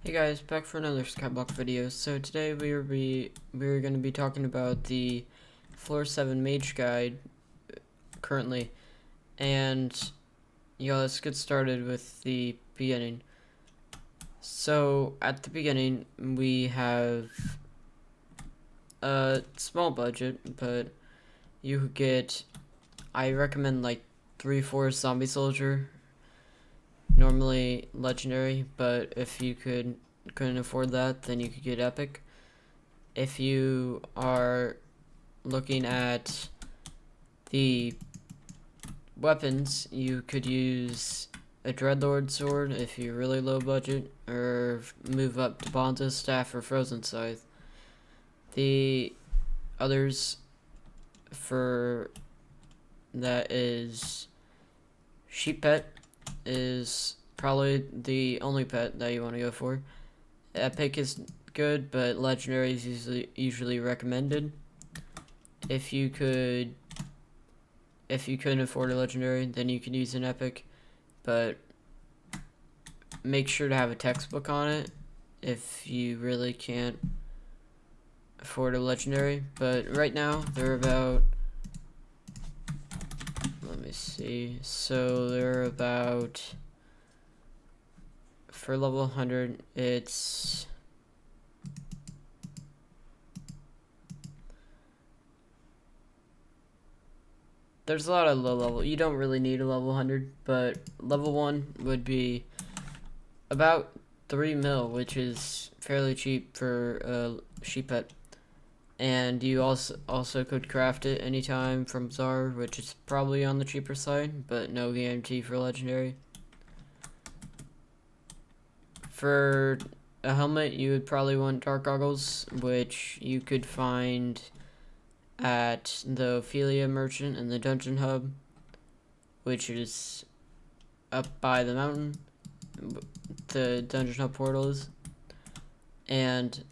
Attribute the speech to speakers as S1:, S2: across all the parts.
S1: Hey guys, back for another Skyblock video. So today we're going to be talking about the Floor 7 Mage Guide currently, and yeah, let's get started with the beginning. So at the beginning we have a small budget, but you could get, I recommend like 3/4 zombie soldier, normally legendary, but if you couldn't afford that, then you could get epic. If you are looking at the weapons, you could use a Dreadlord sword if you're really low budget, or move up to Bonza's staff or Frozen Scythe. The others for that is Sheep Pet is probably the only pet that you want to go for. Epic is good, but legendary is usually recommended. If you couldn't afford a legendary, then you could use an epic, but make sure to have a textbook on it if you really can't afford a legendary. But right now they're about, let me see, so they're about, for level 100 it's there's a lot of low level. You don't really need a level 100, but level 1 would be about 3 mil, which is fairly cheap for a sheep pet. And you also could craft it anytime from Czar, which is probably on the cheaper side, but no guarantee for legendary. For a helmet, you would probably want dark goggles, which you could find at the Ophelia Merchant in the Dungeon Hub, which is up by the mountain, the Dungeon Hub portal is. And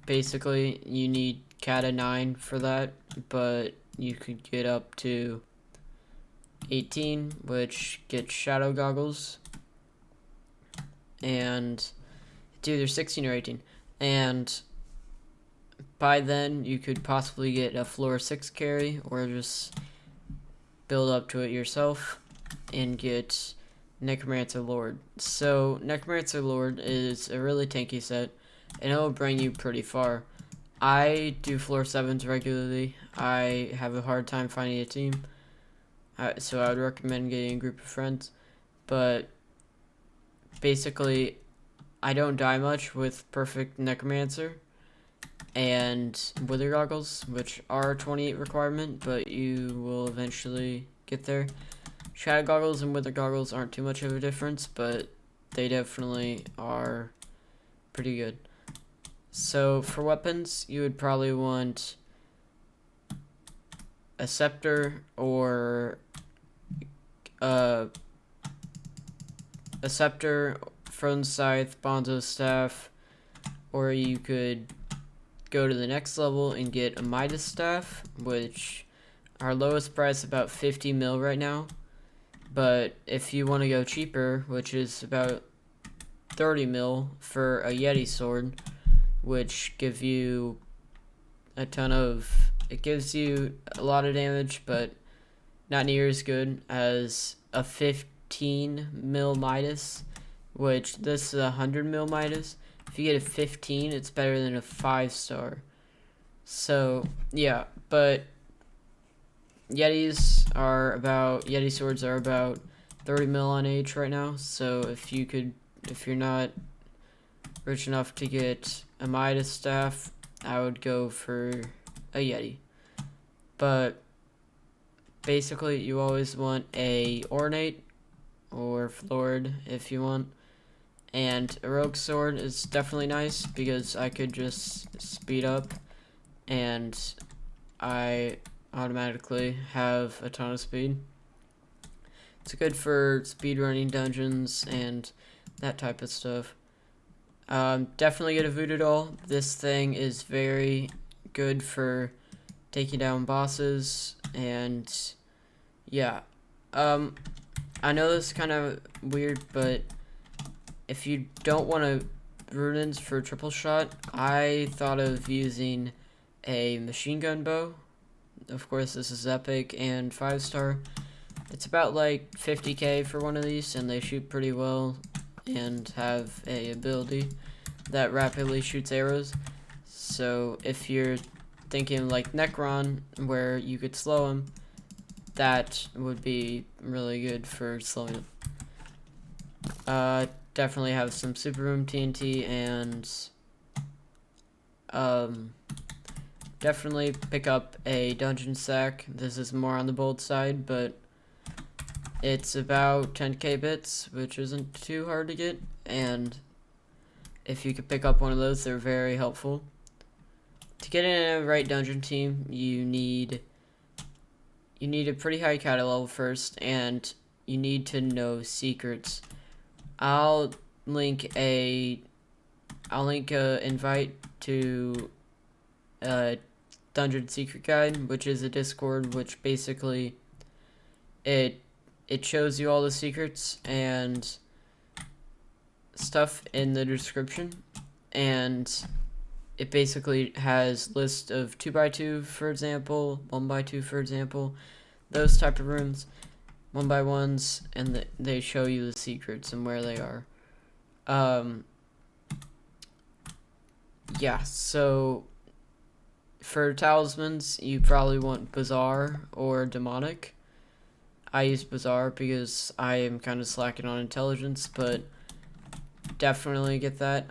S1: basically you need cata 9 for that, but you could get up to 18, which gets shadow goggles, and it's either 16 or 18, and by then you could possibly get a floor 6 carry, or just build up to it yourself and get Necromancer Lord. So Necromancer Lord is a really tanky set, and it will bring you pretty far. I do floor 7s regularly. I have a hard time finding a team, so I would recommend getting a group of friends. But basically, I don't die much with perfect Necromancer and Wither Goggles, which are 28 requirement, but you will eventually get there. Shadow Goggles and Wither Goggles aren't too much of a difference, but they definitely are pretty good. So for weapons, you would probably want a scepter, or Frozen Scythe, Bonzo's staff, or you could go to the next level and get a Midas staff, which our lowest price about 50 mil right now. But if you want to go cheaper, which is about 30 mil for a Yeti sword, which gives you it gives you a lot of damage, but not near as good as a 15 mil Midas, which this is a 100 mil Midas. If you get a 15, it's better than a 5-star. So yeah, but Yeti swords are about 30 mil on H right now. So if you're not rich enough to get a Midas staff, I would go for a Yeti. But basically, you always want a Ornate or Florid if you want. And a Rogue Sword is definitely nice because I could just speed up and I automatically have a ton of speed. It's good for speedrunning dungeons and that type of stuff. Definitely get a Voodoo Doll. This thing is very good for taking down bosses, and yeah. I know this is kind of weird, but if you don't want to ruins for triple shot, I thought of using a machine gun bow. Of course, this is epic and 5-star. It's about like 50k for one of these, and they shoot pretty well and have a ability that rapidly shoots arrows. So if you're thinking like Necron, where you could slow him, that would be really good for slowing him. Definitely have some super room TNT, and definitely pick up a dungeon sack. This is more on the bold side, but it's about 10k bits, which isn't too hard to get, and if you could pick up one of those, they're very helpful. To get in a right dungeon team, you need a pretty high cata level first, and you need to know secrets. I'll link a invite to a dungeon secret guide, which is a Discord, which basically it shows you all the secrets and stuff in the description, and it basically has list of 2x2, for example, 1x2, for example, those type of rooms, 1x1s, and they show you the secrets and where they are. Yeah, so for talismans, you probably want Bazaar or Demonic. I use Bazaar because I am kind of slacking on intelligence, but definitely get that.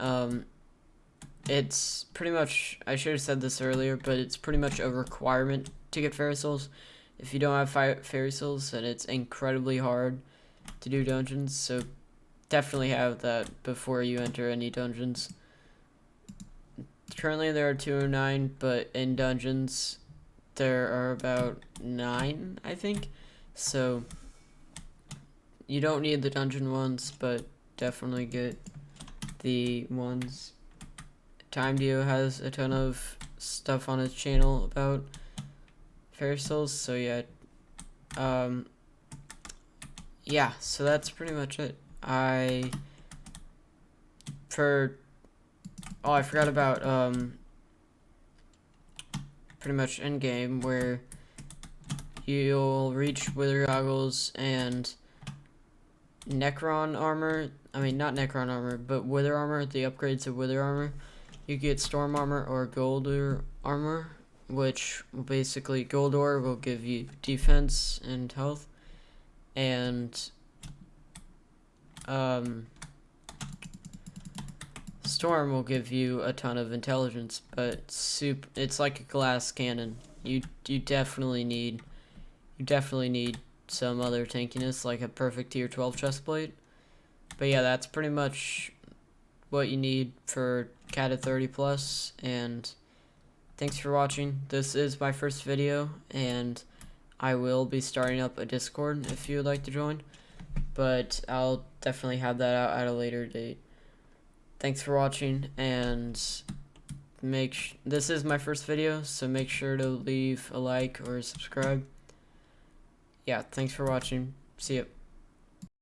S1: It's pretty much, I should have said this earlier, but it's pretty much a requirement to get fairy souls. If you don't have fairy souls, then it's incredibly hard to do dungeons, so definitely have that before you enter any dungeons. Currently there are 209, but in dungeons there are about 9, I think. So you don't need the dungeon ones, but definitely get the ones. Time Dio has a ton of stuff on his channel about fairy souls, so yeah. Yeah, so that's pretty much it. I forgot about pretty much endgame, where you'll reach Wither Goggles and Necron armor. I mean, not Necron armor, but Wither armor, the upgrades of Wither armor. You get Storm armor or Gold armor, which basically Gold ore will give you defense and health, and Storm will give you a ton of intelligence, but it's like a glass cannon. You definitely need some other tankiness, like a perfect tier 12 chestplate. But yeah, that's pretty much what you need for cata 30+, and thanks for watching. This is my first video, and I will be starting up a Discord if you would like to join, but I'll definitely have that out at a later date. Thanks for watching, and this is my first video, so make sure to leave a like or subscribe. Yeah, thanks for watching. See ya.